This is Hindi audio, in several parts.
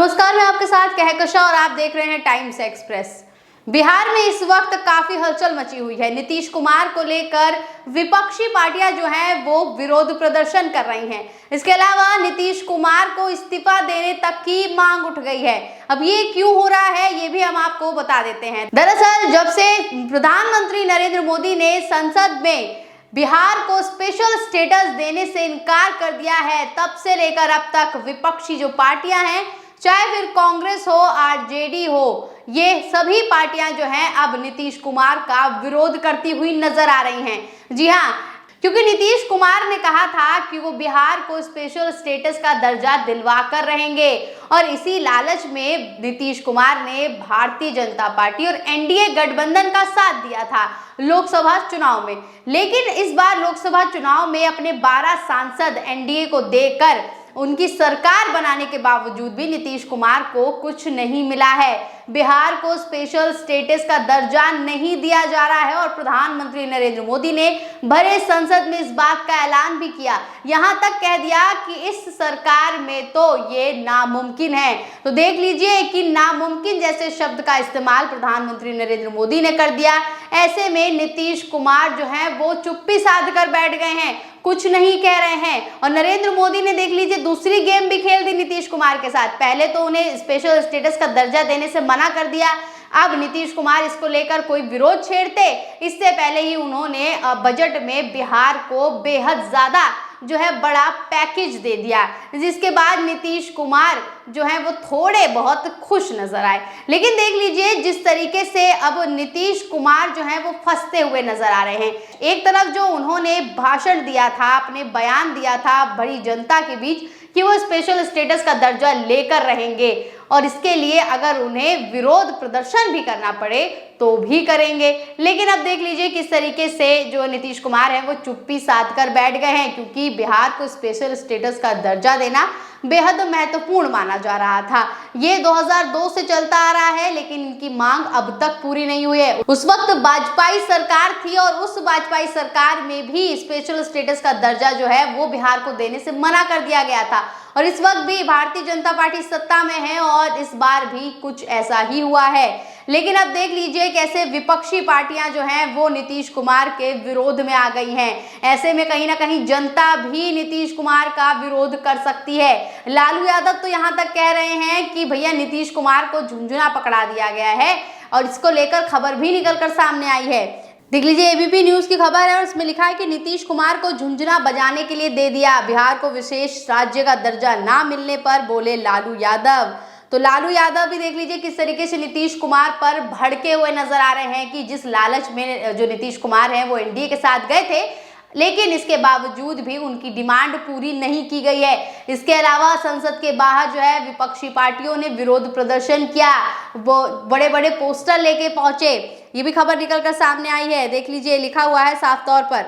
नमस्कार, मैं आपके साथ कहकशा और आप देख रहे हैं टाइम्स एक्सप्रेस। बिहार में इस वक्त काफी हलचल मची हुई है। नीतीश कुमार को लेकर विपक्षी पार्टियां जो हैं वो विरोध प्रदर्शन कर रही हैं। इसके अलावा नीतीश कुमार को इस्तीफा देने तक की मांग उठ गई है। अब ये क्यों हो रहा है ये भी हम आपको बता देते हैं। दरअसल जब से प्रधानमंत्री नरेंद्र मोदी ने संसद में बिहार को स्पेशल स्टेटस देने से इनकार कर दिया है, तब से लेकर अब तक विपक्षी जो पार्टियां हैं, चाहे फिर कांग्रेस हो, आरजेडी हो, ये सभी पार्टियां जो हैं अब नीतीश कुमार का विरोध करती हुई नजर आ रही हैं। जी हाँ, क्योंकि नीतीश कुमार ने कहा था कि वो बिहार को स्पेशल स्टेटस का दर्जा दिलवा कर रहेंगे और इसी लालच में नीतीश कुमार ने भारतीय जनता पार्टी और एनडीए गठबंधन का साथ दिया था लोकसभा चुनाव में। लेकिन इस बार लोकसभा चुनाव में अपने 12 सांसद एनडीए को देकर उनकी सरकार बनाने के बावजूद भी नीतीश कुमार को कुछ नहीं मिला है। बिहार को स्पेशल स्टेटस का दर्जा नहीं दिया जा रहा है और प्रधानमंत्री नरेंद्र मोदी ने भरे संसद में इस बात का ऐलान भी किया। यहां तक कह दिया कि इस सरकार में तो ये नामुमकिन है। तो देख लीजिए कि नामुमकिन जैसे शब्द का इस्तेमाल प्रधानमंत्री नरेंद्र मोदी ने कर दिया। ऐसे में नीतीश कुमार जो है वो चुप्पी साध कर बैठ गए हैं, कुछ नहीं कह रहे हैं। और नरेंद्र मोदी ने देख लीजिए दूसरी गेम भी खेल दी नीतीश कुमार के साथ। पहले तो उन्हें स्पेशल स्टेटस का दर्जा देने से मना कर दिया, अब नीतीश कुमार इसको लेकर कोई विरोध छेड़ते, इससे पहले ही उन्होंने बजट में बिहार को बेहद ज्यादा जो है बड़ा पैकेज दे दिया, जिसके बाद नीतीश कुमार जो है वो थोड़े बहुत खुश नजर आए। लेकिन देख लीजिए जिस तरीके से अब नीतीश कुमार जो है वो फंसते हुए नजर आ रहे हैं। एक तरफ जो उन्होंने भाषण दिया था, अपने बयान दिया था बड़ी जनता के बीच कि वो स्पेशल स्टेटस का दर्जा लेकर रहेंगे और इसके लिए अगर उन्हें विरोध प्रदर्शन भी करना पड़े तो भी करेंगे। लेकिन अब देख लीजिए किस तरीके से जो नीतीश कुमार है वो चुप्पी साध कर बैठ गए हैं, क्योंकि बिहार को स्पेशल स्टेटस का दर्जा देना बेहद महत्वपूर्ण माना जा रहा था। ये 2002 से चलता आ रहा है, लेकिन इनकी मांग अब तक पूरी नहीं हुई है। उस वक्त वाजपेयी सरकार थी और उस वाजपेयी सरकार में भी स्पेशल स्टेटस का दर्जा जो है वो बिहार को देने से मना कर दिया गया था और इस वक्त भी भारतीय जनता पार्टी सत्ता में है और इस बार भी कुछ ऐसा ही हुआ है। लेकिन अब देख लीजिए कैसे विपक्षी पार्टियां जो हैं वो नीतीश कुमार के विरोध में आ गई हैं। ऐसे में कहीं ना कहीं जनता भी नीतीश कुमार का विरोध कर सकती है। लालू यादव तो यहां तक कह रहे हैं कि भैया नीतीश कुमार को झुंझुना पकड़ा दिया गया है और इसको लेकर खबर भी निकलकर सामने आई है। देख लीजिए एबीपी न्यूज की खबर है और उसमें लिखा है कि नीतीश कुमार को झुंझुना बजाने के लिए दे दिया, बिहार को विशेष राज्य का दर्जा ना मिलने पर बोले लालू यादव। तो लालू यादव भी देख लीजिए किस तरीके से नीतीश कुमार पर भड़के हुए नजर आ रहे हैं कि जिस लालच में जो नीतीश कुमार हैं वो एनडीए के साथ गए थे, लेकिन इसके बावजूद भी उनकी डिमांड पूरी नहीं की गई है। इसके अलावा संसद के बाहर जो है विपक्षी पार्टियों ने विरोध प्रदर्शन किया, वो बड़े बड़े पोस्टर लेके पहुंचे। ये भी खबर निकलकर सामने आई है। देख लीजिए लिखा हुआ है साफ तौर पर,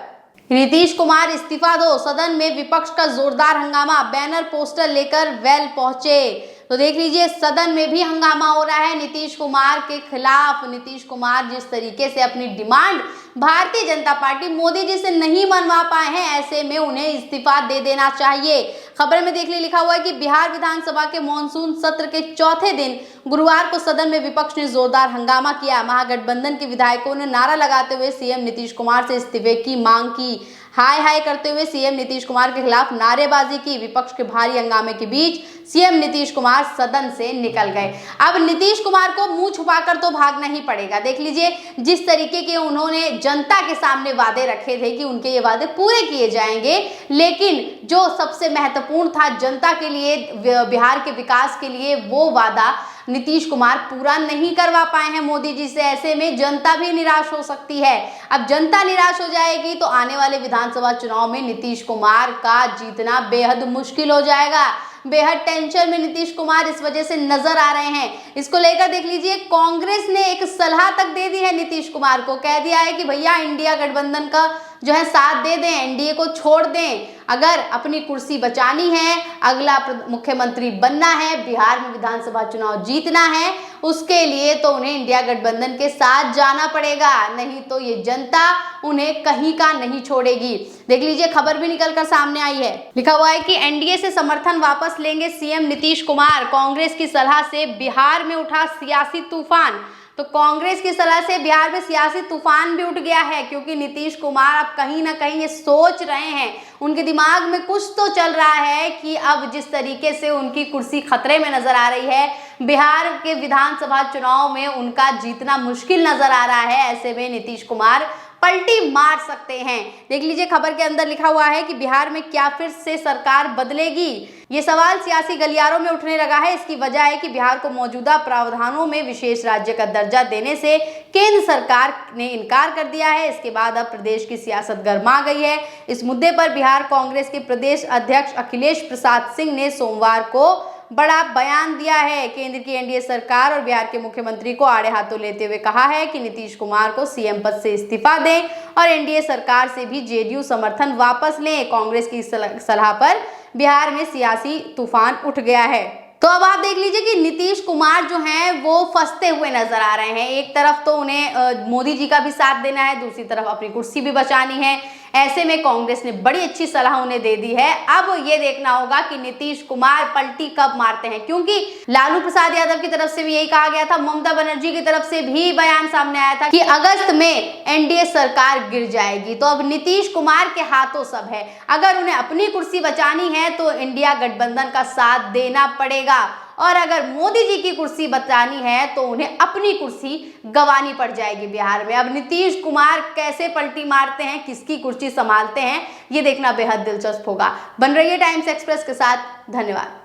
नीतीश कुमार इस्तीफा दो, सदन में विपक्ष का जोरदार हंगामा, बैनर पोस्टर लेकर वेल पहुंचे। तो देख लीजिए सदन में भी हंगामा हो रहा है नीतीश कुमार के खिलाफ। नीतीश कुमार जिस तरीके से अपनी डिमांड भारतीय जनता पार्टी मोदी जी से नहीं मनवा पाए हैं, ऐसे में उन्हें इस्तीफा दे देना चाहिए। खबर में देख लीजिए लिखा हुआ है कि बिहार विधानसभा के मॉनसून सत्र के चौथे दिन गुरुवार को सदन में विपक्ष ने जोरदार हंगामा किया। महागठबंधन के विधायकों ने नारा लगाते हुए सीएम नीतीश कुमार से इस्तीफे की मांग की। हाय हाय करते हुए सीएम नीतीश कुमार के खिलाफ नारेबाजी की। विपक्ष के भारी हंगामे के बीच सीएम नीतीश कुमार सदन से निकल गए। अब नीतीश कुमार को मुंह छुपाकर तो भागना ही पड़ेगा। देख लीजिए जिस तरीके के उन्होंने जनता के सामने वादे रखे थे कि उनके ये वादे पूरे किए जाएंगे, लेकिन जो सबसे महत्वपूर्ण था जनता के लिए, बिहार के विकास के लिए, वो वादा नीतीश कुमार पूरा नहीं करवा पाए हैं मोदी जी से। ऐसे में जनता भी निराश हो सकती है। अब जनता निराश हो जाएगी तो आने वाले विधानसभा चुनाव में नीतीश कुमार का जीतना बेहद मुश्किल हो जाएगा। बेहद टेंशन में नीतीश कुमार इस वजह से नजर आ रहे हैं। इसको लेकर देख लीजिए कांग्रेस ने एक सलाह तक दे दी है नीतीश कुमार को, कह दिया है कि भैया इंडिया गठबंधन का जो है साथ दे दें, एनडीए को छोड़ दें। अगर अपनी कुर्सी बचानी है, अगला मुख्यमंत्री बनना है, बिहार में विधानसभा चुनाव जीतना है, उसके लिए तो उन्हें इंडिया गठबंधन के साथ जाना पड़ेगा, नहीं तो ये जनता उन्हें कहीं का नहीं छोड़ेगी। देख लीजिए, खबर भी निकलकर सामने आई है, लिखा हुआ है कि एनडीए से समर्थन वापस लेंगे सीएम नीतीश कुमार, कांग्रेस की सलाह से बिहार में उठा सियासी तूफान। तो कांग्रेस की सलाह से बिहार में सियासी तूफान भी उठ गया है, क्योंकि नीतीश कुमार अब कहीं ना कहीं ये सोच रहे हैं, उनके दिमाग में कुछ तो चल रहा है कि अब जिस तरीके से उनकी कुर्सी खतरे में नजर आ रही है, बिहार के विधानसभा चुनाव में उनका जीतना मुश्किल नजर आ रहा है, ऐसे में नीतीश कुमार पलटी मार सकते हैं। देख लीजिए, खबर के अंदर लिखा हुआ है कि बिहार में क्या फिर से सरकार बदलेगी, ये सवाल सियासी गलियारों में उठने लगा है। इसकी वजह है कि बिहार को मौजूदा प्रावधानों में विशेष राज्य का दर्जा देने से केंद्र सरकार ने इनकार कर दिया है। इसके बाद अब प्रदेश की सियासत गर्मा गई है। इस मुद्दे पर बिहार कांग्रेस के प्रदेश अध्यक्ष अखिलेश प्रसाद सिंह ने सोमवार को बड़ा बयान दिया है। केंद्र की एनडीए सरकार और बिहार के मुख्यमंत्री को आड़े हाथों लेते हुए कहा है कि नीतीश कुमार को सीएम पद से इस्तीफा दें और एनडीए सरकार से भी जेडीयू समर्थन वापस लें। कांग्रेस की सलाह पर बिहार में सियासी तूफान उठ गया है। तो अब आप देख लीजिए कि नीतीश कुमार जो हैं वो फंसते हुए नजर आ रहे हैं। एक तरफ तो उन्हें मोदी जी का भी साथ देना है, दूसरी तरफ अपनी कुर्सी भी बचानी है। ऐसे में कांग्रेस ने बड़ी अच्छी सलाह उन्हें दे दी है। अब ये देखना होगा कि नीतीश कुमार पलटी कब मारते हैं, क्योंकि लालू प्रसाद यादव की तरफ से भी यही कहा गया था, ममता बनर्जी की तरफ से भी बयान सामने आया था कि अगस्त में एनडीए सरकार गिर जाएगी। तो अब नीतीश कुमार के हाथों सब है। अगर उन्हें अपनी कुर्सी बचानी है तो इंडिया गठबंधन का साथ देना पड़ेगा, और अगर मोदी जी की कुर्सी बचानी है तो उन्हें अपनी कुर्सी गंवानी पड़ जाएगी बिहार में। अब नीतीश कुमार कैसे पलटी मारते हैं, किसकी कुर्सी संभालते हैं, ये देखना बेहद दिलचस्प होगा। बन रही है टाइम्स एक्सप्रेस के साथ। धन्यवाद।